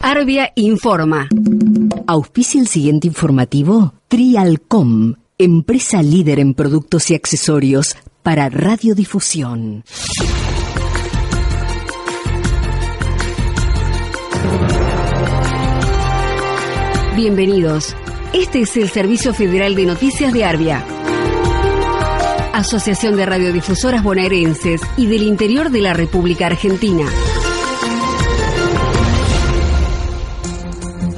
Arbia informa. Auspicia el siguiente informativo. Trialcom, empresa líder en productos y accesorios para radiodifusión. Bienvenidos. Este es el Servicio Federal de Noticias de Arbia, Asociación de Radiodifusoras Bonaerenses y del Interior de la República Argentina.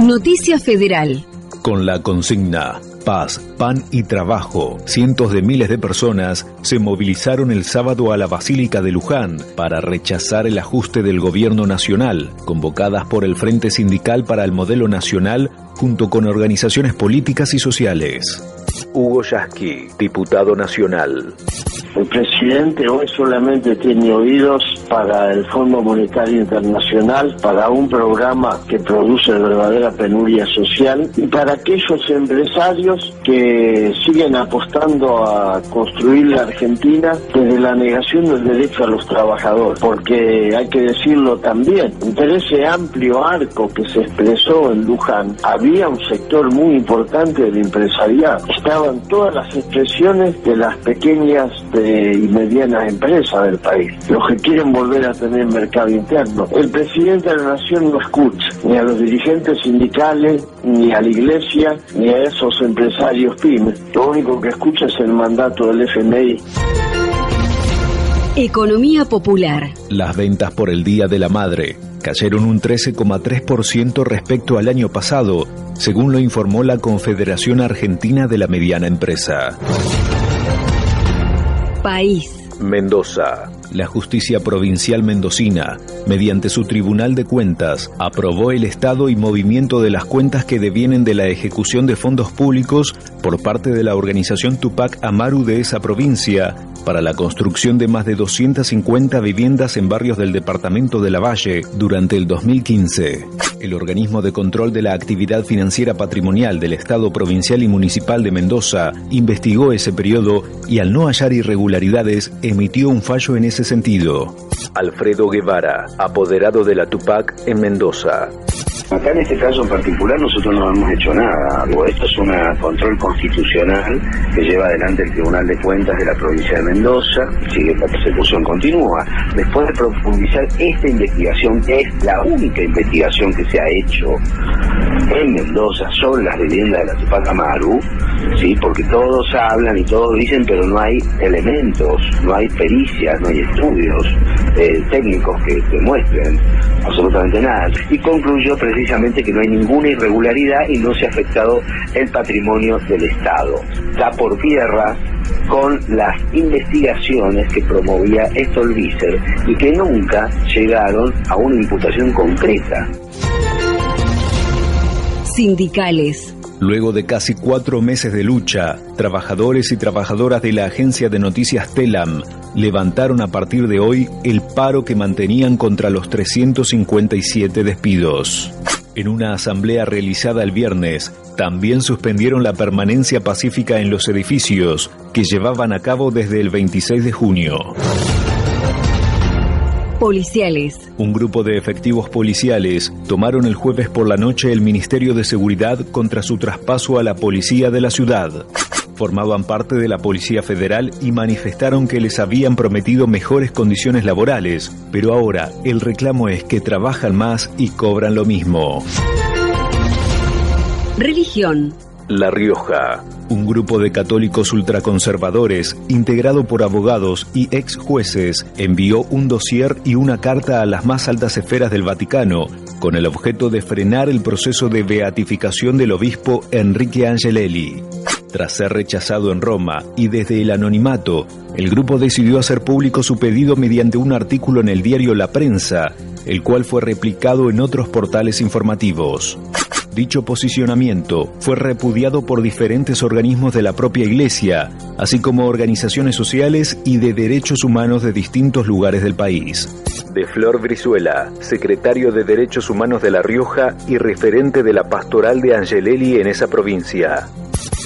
Noticia Federal. Con la consigna Paz, Pan y Trabajo, cientos de miles de personas se movilizaron el sábado a la Basílica de Luján para rechazar el ajuste del gobierno nacional, convocadas por el Frente Sindical para el Modelo Nacional, junto con organizaciones políticas y sociales. Hugo Yasky, diputado nacional. El presidente hoy solamente tiene oídos para el Fondo Monetario Internacional, para un programa que produce verdadera penuria social y para aquellos empresarios que siguen apostando a construir la Argentina desde la negación del derecho a los trabajadores, porque hay que decirlo también, entre ese amplio arco que se expresó en Luján, había un sector muy importante del empresariado. Estaban todas las expresiones de las pequeñas y medianas empresas del país, los que quieren volver a tener mercado interno. El presidente de la Nación no escucha ni a los dirigentes sindicales, ni a la iglesia, ni a esos empresarios pymes. Lo único que escucha es el mandato del FMI. Economía popular. Las ventas por el Día de la Madre cayeron un 13,3% respecto al año pasado, según lo informó la Confederación Argentina de la Mediana Empresa. País. Mendoza. La justicia provincial mendocina, mediante su Tribunal de Cuentas, aprobó el estado y movimiento de las cuentas que devienen de la ejecución de fondos públicos por parte de la organización Tupac Amaru de esa provincia para la construcción de más de 250 viviendas en barrios del departamento de Lavalle durante el 2015. El organismo de control de la actividad financiera patrimonial del Estado provincial y municipal de Mendoza investigó ese periodo y al no hallar irregularidades emitió un fallo en ese sentido. Alfredo Guevara, apoderado de la Tupac en Mendoza. Acá en este caso en particular nosotros no hemos hecho nada. Esto es un control constitucional que lleva adelante el Tribunal de Cuentas de la provincia de Mendoza. Sigue la persecución continúa. Después de profundizar esta investigación, que es la única investigación que se ha hecho en Mendoza sobre las viviendas de la Tupac Amaru, ¿sí? Porque todos hablan y todos dicen, pero no hay elementos, no hay pericias, no hay estudios técnicos que demuestren absolutamente nada. Y concluyó precisamente que no hay ninguna irregularidad y no se ha afectado el patrimonio del Estado. Da por tierra con las investigaciones que promovía Stolbizer y que nunca llegaron a una imputación concreta. Sindicales. Luego de casi 4 meses de lucha, trabajadores y trabajadoras de la agencia de noticias Telam levantaron a partir de hoy el paro que mantenían contra los 357 despidos. En una asamblea realizada el viernes, también suspendieron la permanencia pacífica en los edificios que llevaban a cabo desde el 26 de junio. Policiales. Un grupo de efectivos policiales tomaron el jueves por la noche el Ministerio de Seguridad contra su traspaso a la policía de la ciudad. Formaban parte de la Policía Federal y manifestaron que les habían prometido mejores condiciones laborales, pero ahora el reclamo es que trabajan más y cobran lo mismo. Religión. La Rioja. Un grupo de católicos ultraconservadores, integrado por abogados y ex jueces, envió un dossier y una carta a las más altas esferas del Vaticano, con el objeto de frenar el proceso de beatificación del obispo Enrique Angelelli. Tras ser rechazado en Roma y desde el anonimato, el grupo decidió hacer público su pedido mediante un artículo en el diario La Prensa, el cual fue replicado en otros portales informativos. Dicho posicionamiento fue repudiado por diferentes organismos de la propia Iglesia, así como organizaciones sociales y de derechos humanos de distintos lugares del país. De Flor Brizuela, secretario de Derechos Humanos de La Rioja y referente de la pastoral de Angelelli en esa provincia.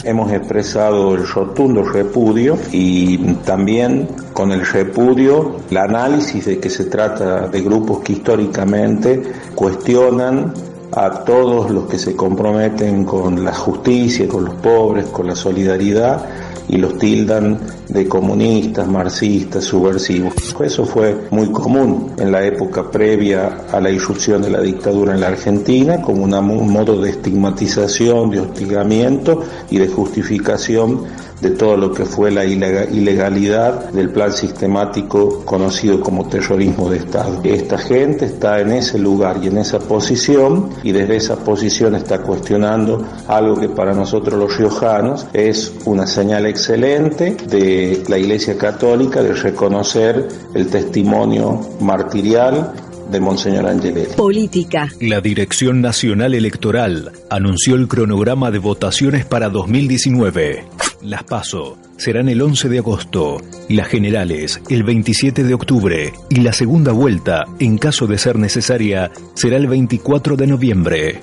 Hemos expresado el rotundo repudio y también con el repudio el análisis de que se trata de grupos que históricamente cuestionan a todos los que se comprometen con la justicia, con los pobres, con la solidaridad, y los tildan de comunistas, marxistas, subversivos. Eso fue muy común en la época previa a la irrupción de la dictadura en la Argentina, como un modo de estigmatización, de hostigamiento y de justificación de todo lo que fue la ilegalidad del plan sistemático conocido como terrorismo de Estado. Esta gente está en ese lugar y en esa posición, y desde esa posición está cuestionando algo que para nosotros los riojanos es una señal excelente de la Iglesia Católica de reconocer el testimonio martirial de Monseñor Angelelli. Política. La Dirección Nacional Electoral anunció el cronograma de votaciones para 2019. Las PASO serán el 11 de agosto, las generales el 27 de octubre y la segunda vuelta, en caso de ser necesaria, será el 24 de noviembre.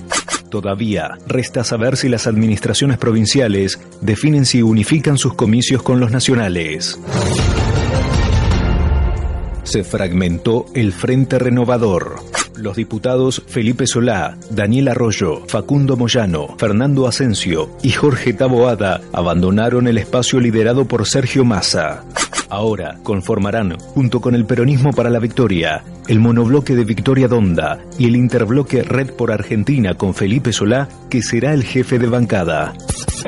Todavía resta saber si las administraciones provinciales definen si unifican sus comicios con los nacionales. Se fragmentó el Frente Renovador. Los diputados Felipe Solá, Daniel Arroyo, Facundo Moyano, Fernando Asensio y Jorge Taboada abandonaron el espacio liderado por Sergio Massa. Ahora conformarán, junto con el Peronismo para la Victoria, el monobloque de Victoria Donda y el interbloque Red por Argentina con Felipe Solá, que será el jefe de bancada.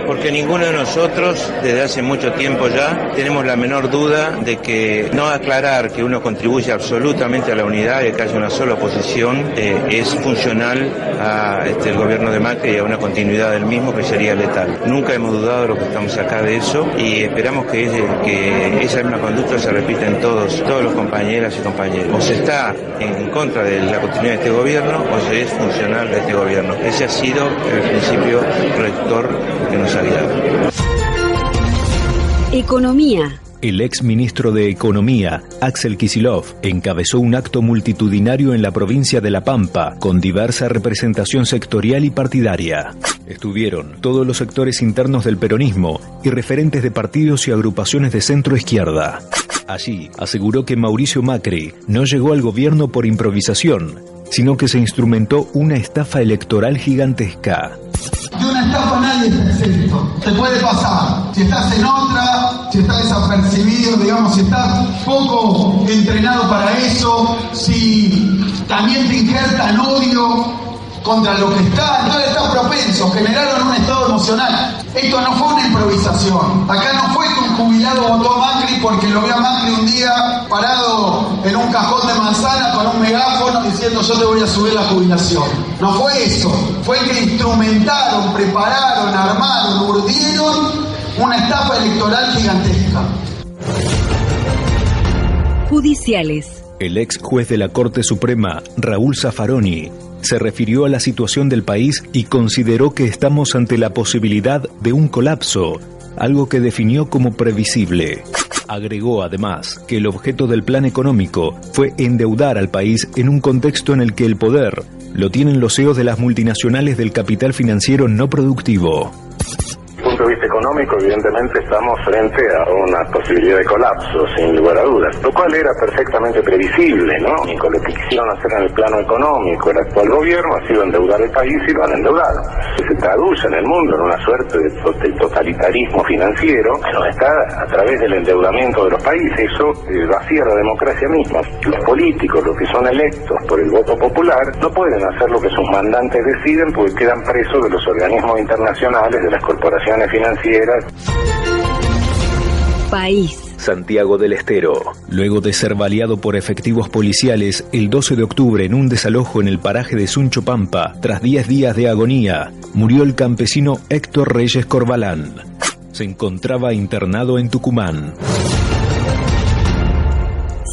Porque ninguno de nosotros, desde hace mucho tiempo ya, tenemos la menor duda de que no aclarar que uno contribuye absolutamente a la unidad y que haya una sola oposición es funcional a el gobierno de Macri y a una continuidad del mismo que sería letal. Nunca hemos dudado de lo que estamos acá de eso y esperamos que esa misma conducta se repita en todos los compañeras y compañeros. O se está en contra de la continuidad de este gobierno o se es funcional de este gobierno. Ese ha sido el principio rector que nos ha guiado. Economía. El ex ministro de Economía, Axel Kicillof, encabezó un acto multitudinario en la provincia de La Pampa, con diversa representación sectorial y partidaria. Estuvieron todos los sectores internos del peronismo y referentes de partidos y agrupaciones de centro-izquierda. Allí aseguró que Mauricio Macri no llegó al gobierno por improvisación, sino que se instrumentó una estafa electoral gigantesca. De una estafa nadie está exento. Te puede pasar. Si estás en otra, si estás desapercibido, digamos, si estás poco entrenado para eso, si también te injertan odio contra lo que está, entonces estás propenso, generaron un estado emocional. Esto no fue una improvisación. Acá no fue que un jubilado votó a Macri porque lo vio a Macri un día parado en un cajón de manzana con un megáfono diciendo yo te voy a subir la jubilación. No fue eso. Fue que instrumentaron, prepararon, armaron, urdieron una estafa electoral gigantesca. Judiciales. El ex juez de la Corte Suprema, Raúl Zaffaroni, se refirió a la situación del país y consideró que estamos ante la posibilidad de un colapso, algo que definió como previsible. Agregó además que el objeto del plan económico fue endeudar al país en un contexto en el que el poder lo tienen los CEOs de las multinacionales del capital financiero no productivo. Desde el punto de vista económico, evidentemente estamos frente a una posibilidad de colapso, sin lugar a dudas, lo cual era perfectamente previsible, ¿no? Y con lo que quisieron hacer en el plano económico el actual gobierno ha sido endeudar el país y lo han endeudado. Se traduce en el mundo en una suerte de totalitarismo financiero que nos está a través del endeudamiento de los países. Eso vacía la democracia misma. Los políticos, los que son electos por el voto popular, no pueden hacer lo que sus mandantes deciden porque quedan presos de los organismos internacionales, de las corporaciones financieras. País. Santiago del Estero. Luego de ser baleado por efectivos policiales el 12 de octubre en un desalojo en el paraje de Suncho Pampa, tras 10 días de agonía, murió el campesino Héctor Reyes Corbalán. Se encontraba internado en Tucumán.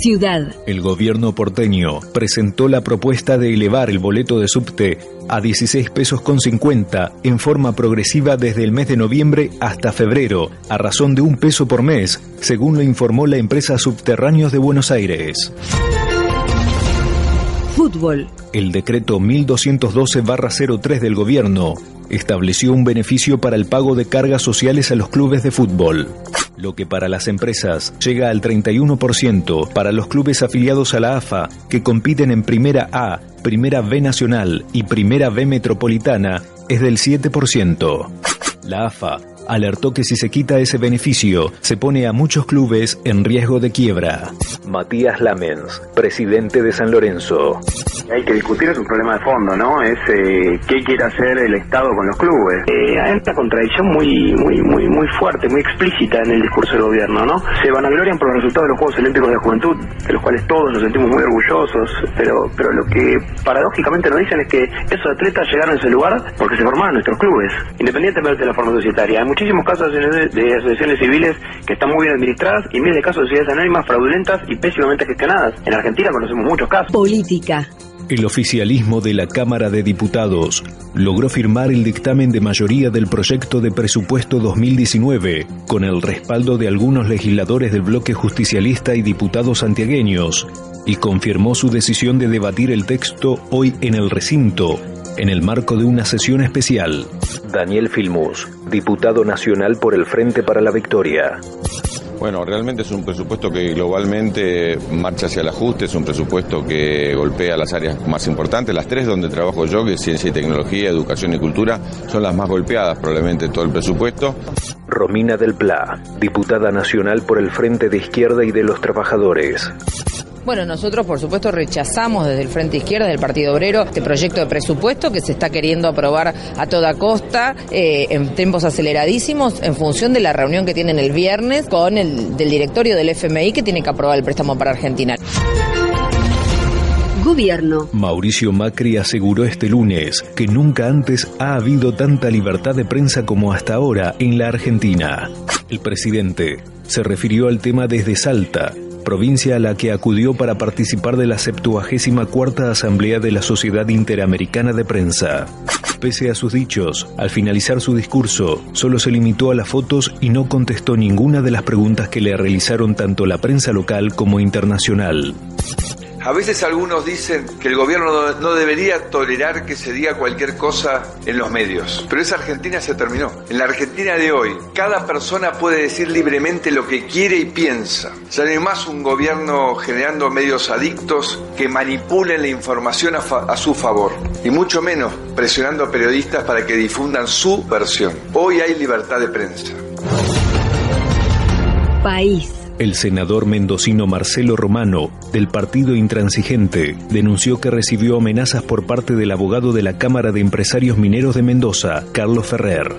Ciudad. El gobierno porteño presentó la propuesta de elevar el boleto de subte a 16 pesos con 50 en forma progresiva desde el mes de noviembre hasta febrero, a razón de 1 peso por mes, según lo informó la empresa Subterráneos de Buenos Aires. Fútbol. El decreto 1212/03 del gobierno estableció un beneficio para el pago de cargas sociales a los clubes de fútbol, lo que para las empresas llega al 31%, para los clubes afiliados a la AFA, que compiten en Primera A, Primera B Nacional y Primera B Metropolitana es del 7%. La AFA alertó que si se quita ese beneficio, se pone a muchos clubes en riesgo de quiebra. Matías Lamens, presidente de San Lorenzo. Hay que discutir, es un problema de fondo, ¿no? Es qué quiere hacer el Estado con los clubes. Hay una contradicción muy fuerte, muy explícita en el discurso del gobierno, ¿no? Se vanaglorian por los resultados de los Juegos Olímpicos de la Juventud, de los cuales todos nos sentimos muy orgullosos, pero lo que paradójicamente nos dicen es que esos atletas llegaron a ese lugar porque se formaron nuestros clubes, independientemente de la forma societaria. Hay muchísimos casos de asociaciones civiles que están muy bien administradas y miles de casos de sociedades anónimas fraudulentas y pésimamente gestionadas. En Argentina conocemos muchos casos. Política. El oficialismo de la Cámara de Diputados logró firmar el dictamen de mayoría del proyecto de presupuesto 2019, con el respaldo de algunos legisladores del bloque justicialista y diputados santiagueños, y confirmó su decisión de debatir el texto hoy en el recinto, en el marco de una sesión especial. Daniel Filmus, diputado nacional por el Frente para la Victoria. Bueno, realmente es un presupuesto que globalmente marcha hacia el ajuste, es un presupuesto que golpea las áreas más importantes, las tres donde trabajo yo, que es ciencia y tecnología, educación y cultura, son las más golpeadas probablemente de todo el presupuesto. Romina del Pla, diputada nacional por el Frente de Izquierda y de los Trabajadores. Bueno, nosotros por supuesto rechazamos desde el Frente Izquierda del Partido Obrero este proyecto de presupuesto que se está queriendo aprobar a toda costa en tiempos aceleradísimos en función de la reunión que tienen el viernes con el del directorio del FMI que tiene que aprobar el préstamo para Argentina. Gobierno. Mauricio Macri aseguró este lunes que nunca antes ha habido tanta libertad de prensa como hasta ahora en la Argentina. El presidente se refirió al tema desde Salta, provincia a la que acudió para participar de la 74ª Asamblea de la Sociedad Interamericana de Prensa. Pese a sus dichos, al finalizar su discurso, solo se limitó a las fotos y no contestó ninguna de las preguntas que le realizaron tanto la prensa local como internacional. A veces algunos dicen que el gobierno no debería tolerar que se diga cualquier cosa en los medios, pero esa Argentina se terminó. En la Argentina de hoy, cada persona puede decir libremente lo que quiere y piensa. Ya no hay más un gobierno generando medios adictos que manipulen la información a su favor, y mucho menos presionando a periodistas para que difundan su versión. Hoy hay libertad de prensa. País. El senador mendocino Marcelo Romano, del Partido Intransigente, denunció que recibió amenazas por parte del abogado de la Cámara de Empresarios Mineros de Mendoza, Carlos Ferrer.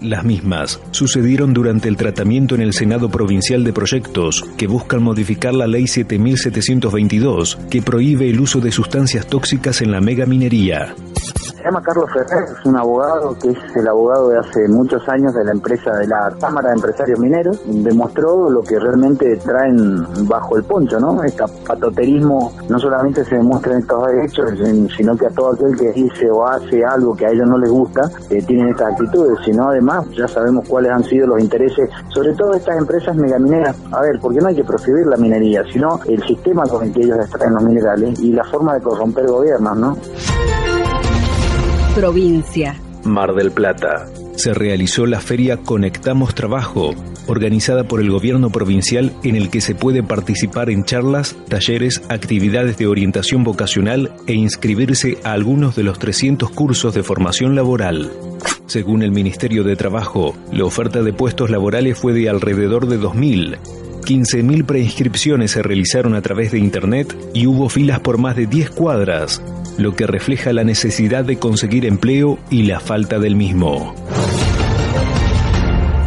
Las mismas sucedieron durante el tratamiento en el Senado Provincial de Proyectos, que buscan modificar la Ley 7722, que prohíbe el uso de sustancias tóxicas en la megaminería. Se llama Carlos Ferrer, es un abogado que es el abogado de hace muchos años de la empresa de la Cámara de Empresarios Mineros. Demostró lo que realmente traen bajo el poncho, ¿no? Este patoterismo no solamente se demuestra en estos hechos, sino que a todo aquel que dice o hace algo que a ellos no les gusta, tienen estas actitudes, sino además ya sabemos cuáles han sido los intereses, sobre todo de estas empresas megamineras. A ver, porque no hay que proscribir la minería, sino el sistema con el que ellos extraen los minerales y la forma de corromper gobiernos, ¿no? Provincia. Mar del Plata. Se realizó la feria Conectamos Trabajo, organizada por el gobierno provincial, en el que se puede participar en charlas, talleres, actividades de orientación vocacional e inscribirse a algunos de los 300 cursos de formación laboral. Según el Ministerio de Trabajo, la oferta de puestos laborales fue de alrededor de 2.000. 15.000 preinscripciones se realizaron a través de Internet y hubo filas por más de 10 cuadras, lo que refleja la necesidad de conseguir empleo y la falta del mismo.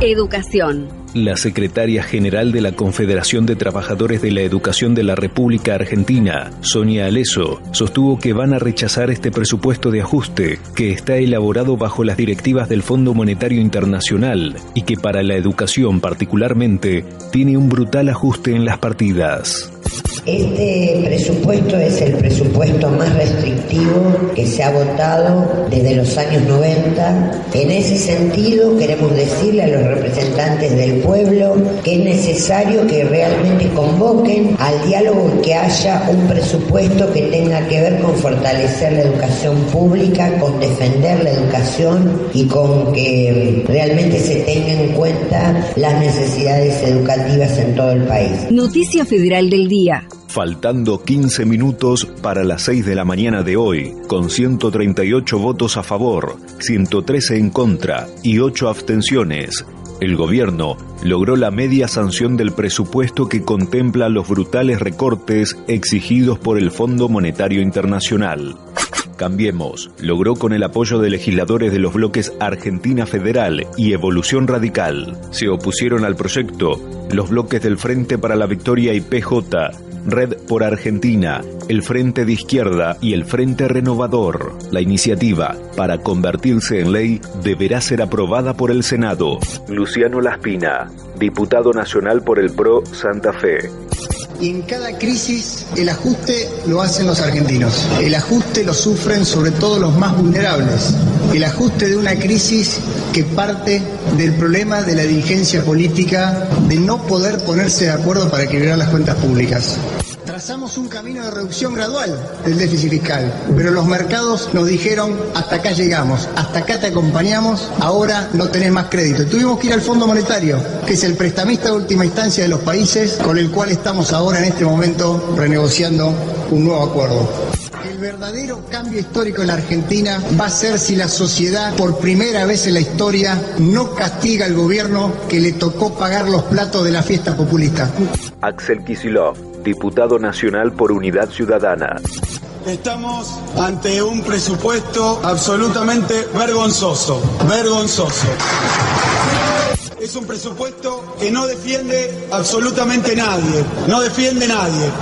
Educación. La secretaria general de la Confederación de Trabajadores de la Educación de la República Argentina, Sonia Aleso, sostuvo que van a rechazar este presupuesto de ajuste, que está elaborado bajo las directivas del Fondo Monetario Internacional y que para la educación particularmente tiene un brutal ajuste en las partidas. Este presupuesto es el presupuesto más restrictivo que se ha votado desde los años 90. En ese sentido, queremos decirle a los representantes del pueblo que es necesario que realmente convoquen al diálogo y que haya un presupuesto que tenga que ver con fortalecer la educación pública, con defender la educación y con que realmente se tengan en cuenta las necesidades educativas en todo el país. Noticia Federal del Día. Faltando 15 minutos para las 6 de la mañana de hoy, con 138 votos a favor, 113 en contra y 8 abstenciones, el gobierno logró la media sanción del presupuesto que contempla los brutales recortes exigidos por el Fondo Monetario Internacional. Cambiemos logró, con el apoyo de legisladores de los bloques Argentina Federal y Evolución Radical. Se opusieron al proyecto los bloques del Frente para la Victoria y PJ, Red por Argentina, el Frente de Izquierda y el Frente Renovador. La iniciativa, para convertirse en ley, deberá ser aprobada por el Senado. Luciano Laspina, diputado nacional por el PRO Santa Fe. Y en cada crisis el ajuste lo hacen los argentinos. El ajuste lo sufren sobre todo los más vulnerables. El ajuste de una crisis que parte del problema de la dirigencia política de no poder ponerse de acuerdo para equilibrar las cuentas públicas. Trazamos un camino de reducción gradual del déficit fiscal, pero los mercados nos dijeron: hasta acá llegamos, hasta acá te acompañamos, ahora no tenés más crédito. Y tuvimos que ir al Fondo Monetario, que es el prestamista de última instancia de los países, con el cual estamos ahora en este momento renegociando un nuevo acuerdo. El verdadero cambio histórico en la Argentina va a ser si la sociedad, por primera vez en la historia, no castiga al gobierno que le tocó pagar los platos de la fiesta populista. Axel Kicillof, diputado nacional por Unidad Ciudadana. Estamos ante un presupuesto absolutamente vergonzoso. Es un presupuesto que no defiende absolutamente nadie,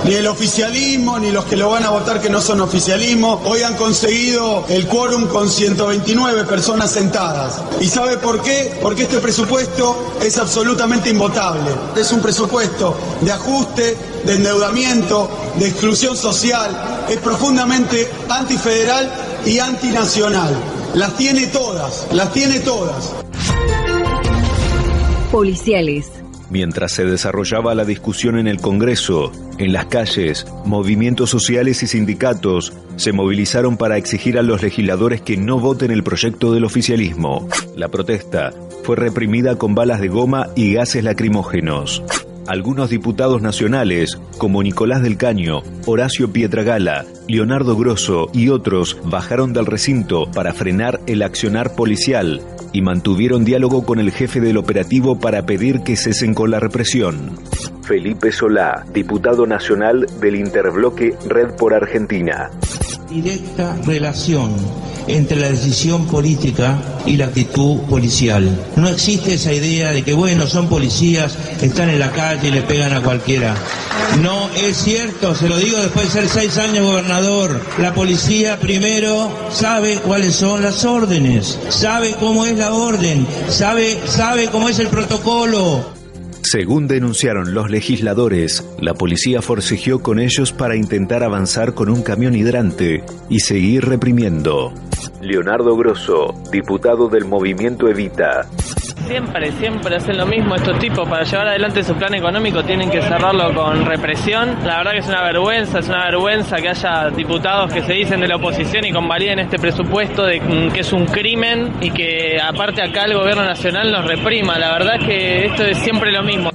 ni el oficialismo, ni los que lo van a votar que no son oficialismo. Hoy han conseguido el quórum con 129 personas sentadas. ¿Y sabe por qué? Porque este presupuesto es absolutamente invotable. Es un presupuesto de ajuste, de endeudamiento, de exclusión social. Es profundamente antifederal y antinacional. Las tiene todas. Policiales. Mientras se desarrollaba la discusión en el Congreso, en las calles, movimientos sociales y sindicatos se movilizaron para exigir a los legisladores que no voten el proyecto del oficialismo. La protesta fue reprimida con balas de goma y gases lacrimógenos. Algunos diputados nacionales, como Nicolás del Caño, Horacio Pietragala, Leonardo Grosso y otros, bajaron del recinto para frenar el accionar policial y mantuvieron diálogo con el jefe del operativo para pedir que cesen con la represión. Felipe Solá, diputado nacional del interbloque Red por Argentina. Directa relación entre la decisión política y la actitud policial. No existe esa idea de que, bueno, son policías, están en la calle y le pegan a cualquiera. No es cierto, se lo digo después de ser 6 años gobernador. La policía primero sabe cuáles son las órdenes, sabe cómo es la orden, sabe cómo es el protocolo. Según denunciaron los legisladores, la policía forcejeó con ellos para intentar avanzar con un camión hidrante y seguir reprimiendo. Leonardo Grosso, diputado del Movimiento Evita. Siempre hacen lo mismo estos tipos. Para llevar adelante su plan económico tienen que cerrarlo con represión. La verdad que es una vergüenza que haya diputados que se dicen de la oposición y convaliden este presupuesto de que es un crimen y que aparte acá el gobierno nacional nos reprima. La verdad es que esto es siempre lo mismo.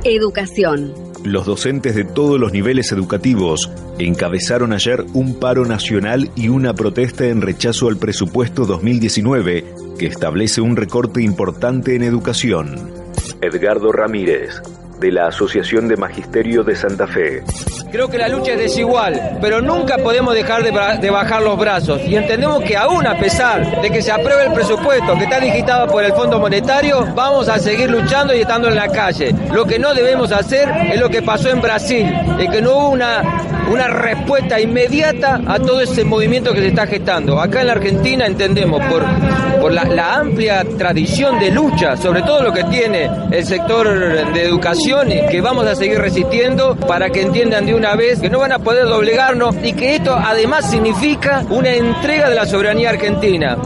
Educación. Los docentes de todos los niveles educativos encabezaron ayer un paro nacional y una protesta en rechazo al presupuesto 2019 que establece un recorte importante en educación. Edgardo Ramírez, de la Asociación de Magisterio de Santa Fe. Creo que la lucha es desigual, pero nunca podemos dejar de bajar los brazos. Y entendemos que aún a pesar de que se apruebe el presupuesto que está digitado por el Fondo Monetario, vamos a seguir luchando y estando en la calle. Lo que no debemos hacer es lo que pasó en Brasil, de que no hubo una respuesta inmediata a todo ese movimiento que se está gestando. Acá en la Argentina entendemos por la amplia tradición de lucha, sobre todo lo que tiene el sector de educación, que vamos a seguir resistiendo para que entiendan de una vez que no van a poder doblegarnos y que esto además significa una entrega de la soberanía argentina.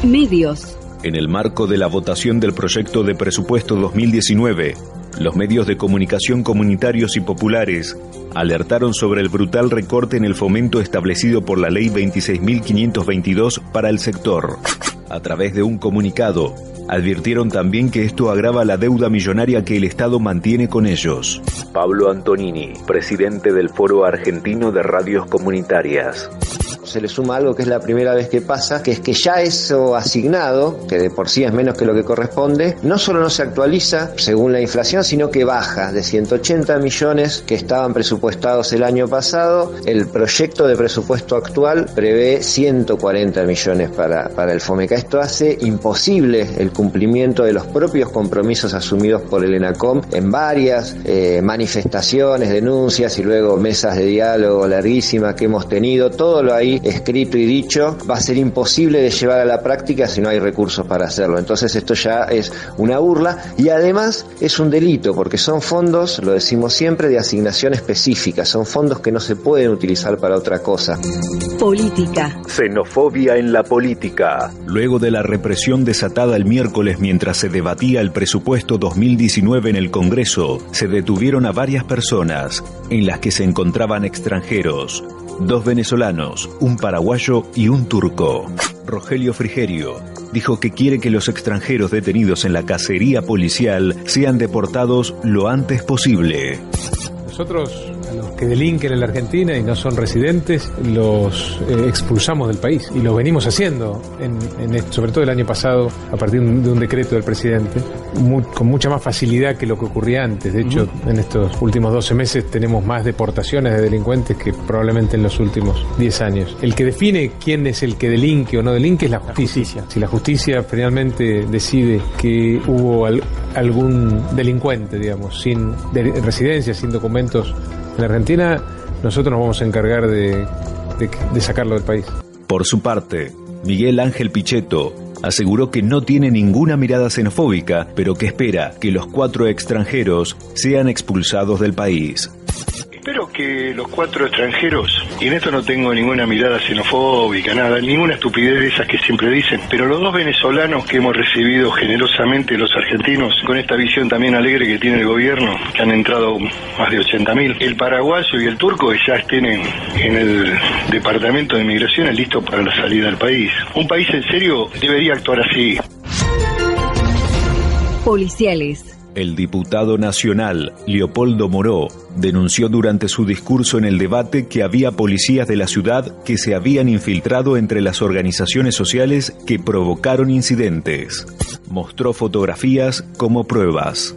Medios. En el marco de la votación del proyecto de presupuesto 2019, los medios de comunicación comunitarios y populares alertaron sobre el brutal recorte en el fomento establecido por la Ley 26.522 para el sector. A través de un comunicado, advirtieron también que esto agrava la deuda millonaria que el Estado mantiene con ellos. Pablo Antonini, presidente del Foro Argentino de Radios Comunitarias. Se le suma algo que es la primera vez que pasa, que es que ya eso asignado, que de por sí es menos que lo que corresponde, no solo no se actualiza según la inflación, sino que baja de 180 millones que estaban presupuestados el año pasado. El proyecto de presupuesto actual prevé 140 millones para el FOMECA. Esto hace imposible el cumplimiento de los propios compromisos asumidos por el ENACOM en varias manifestaciones, denuncias y luego mesas de diálogo larguísimas que hemos tenido. Todo lo ahí escrito y dicho va a ser imposible de llevar a la práctica si no hay recursos para hacerlo. Entonces esto ya es una burla y además es un delito porque son fondos, lo decimos siempre, de asignación específica, son fondos que no se pueden utilizar para otra cosa. Política. Xenofobia en la política. Luego de la represión desatada el miércoles mientras se debatía el presupuesto 2019 en el Congreso, se detuvieron a varias personas, en las que se encontraban extranjeros. 2 venezolanos, un paraguayo y un turco. Rogelio Frigerio dijo que quiere que los extranjeros detenidos en la cacería policial sean deportados lo antes posible. Nosotros, a los que delinquen en la Argentina y no son residentes, los expulsamos del país y lo venimos haciendo, sobre todo el año pasado, a partir de un decreto del presidente, con mucha más facilidad que lo que ocurría antes. De hecho, en estos últimos 12 meses tenemos más deportaciones de delincuentes que probablemente en los últimos 10 años. El que define quién es el que delinque o no delinque es la justicia. Si la justicia finalmente decide que hubo algún delincuente, digamos, sin residencia, sin documentos en la Argentina, nosotros nos vamos a encargar de sacarlo del país. Por su parte, Miguel Ángel Pichetto aseguró que no tiene ninguna mirada xenofóbica, pero que espera que los 4 extranjeros sean expulsados del país. Espero que los 4 extranjeros, y en esto no tengo ninguna mirada xenofóbica, nada, ninguna estupidez de esas que siempre dicen, pero los 2 venezolanos que hemos recibido generosamente los argentinos, con esta visión también alegre que tiene el gobierno, que han entrado más de 80.000, el paraguayo y el turco que ya estén en el Departamento de Migraciones listos para la salida del país. Un país en serio debería actuar así. Policiales. El diputado nacional Leopoldo Moró denunció durante su discurso en el debate que había policías de la ciudad que se habían infiltrado entre las organizaciones sociales que provocaron incidentes. Mostró fotografías como pruebas.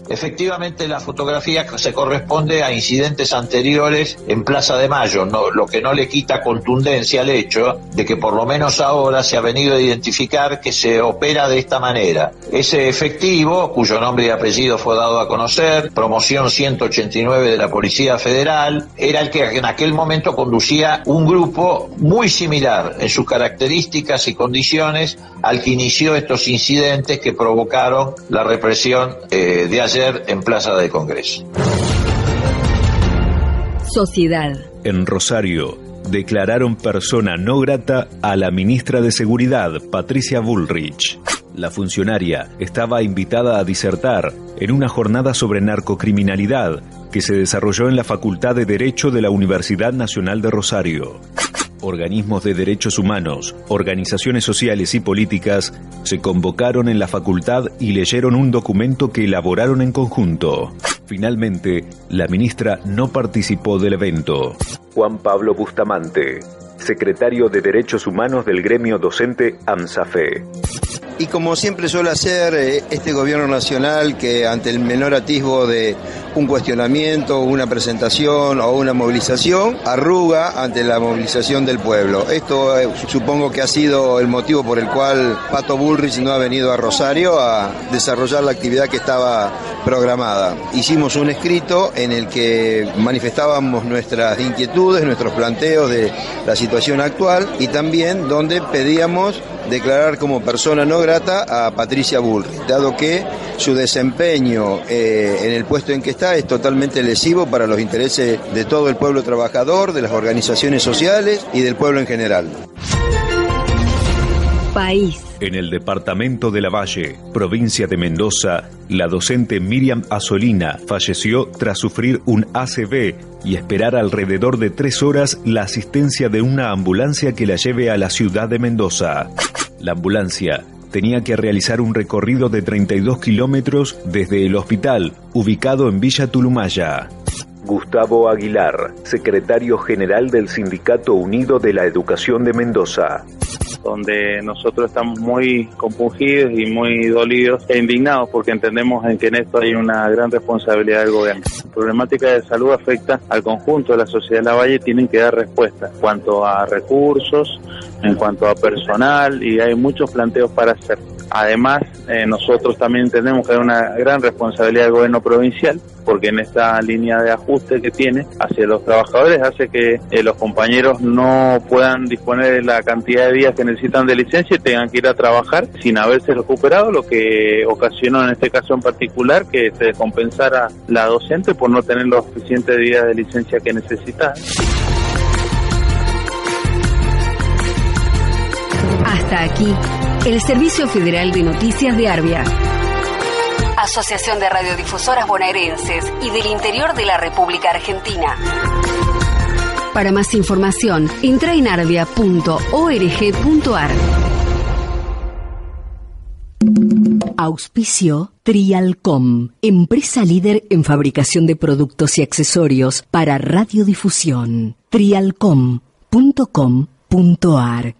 Efectivamente, la fotografía se corresponde a incidentes anteriores en Plaza de Mayo, lo que no le quita contundencia al hecho de que por lo menos ahora se ha venido a identificar que se opera de esta manera. Ese efectivo, cuyo nombre y apellido fue dado a conocer, promoción 189 de la Policía Federal, era el que en aquel momento conducía un grupo muy similar en sus características y condiciones al que inició estos incidentes que provocaron la represión de ayer en Plaza del Congreso. Sociedad. En Rosario, declararon persona no grata a la ministra de Seguridad, Patricia Bullrich. La funcionaria estaba invitada a disertar en una jornada sobre narcocriminalidad que se desarrolló en la Facultad de Derecho de la Universidad Nacional de Rosario. Organismos de derechos humanos, organizaciones sociales y políticas se convocaron en la facultad y leyeron un documento que elaboraron en conjunto. Finalmente, la ministra no participó del evento. Juan Pablo Bustamante, secretario de Derechos Humanos del gremio docente AMSAFE. Y como siempre suele hacer este gobierno nacional, que ante el menor atisbo de un cuestionamiento, una presentación o una movilización, arruga ante la movilización del pueblo. Esto supongo que ha sido el motivo por el cual Pato Bullrich no ha venido a Rosario a desarrollar la actividad que estaba programada. Hicimos un escrito en el que manifestábamos nuestras inquietudes, nuestros planteos de la situación actual y también donde pedíamos declarar como persona no grata a Patricia Bullrich, dado que su desempeño en el puesto en que está es totalmente lesivo para los intereses de todo el pueblo trabajador, de las organizaciones sociales y del pueblo en general. País. En el departamento de Lavalle, provincia de Mendoza, la docente Miriam Asolina falleció tras sufrir un ACV y esperar alrededor de 3 horas la asistencia de una ambulancia que la lleve a la ciudad de Mendoza. La ambulancia tenía que realizar un recorrido de 32 kilómetros desde el hospital, ubicado en Villa Tulumaya. Gustavo Aguilar, secretario general del Sindicato Unido de la Educación de Mendoza. Donde nosotros estamos muy compungidos y muy dolidos e indignados porque entendemos que en esto hay una gran responsabilidad del gobierno. La problemática de salud afecta al conjunto de la sociedad de Lavalle y tienen que dar respuesta en cuanto a recursos, en cuanto a personal, y hay muchos planteos para hacer. Además, nosotros también entendemos que hay una gran responsabilidad del gobierno provincial, porque en esta línea de ajuste que tiene hacia los trabajadores hace que los compañeros no puedan disponer de la cantidad de días que necesitan de licencia y tengan que ir a trabajar sin haberse recuperado, lo que ocasionó en este caso en particular que se compensara la docente por no tener los suficientes días de licencia que necesita. Hasta aquí, el Servicio Federal de Noticias de Arbia. Asociación de Radiodifusoras Bonaerenses y del Interior de la República Argentina. Para más información, entra en arbia.org.ar. Auspicio Trialcom, empresa líder en fabricación de productos y accesorios para radiodifusión. Trialcom.com.ar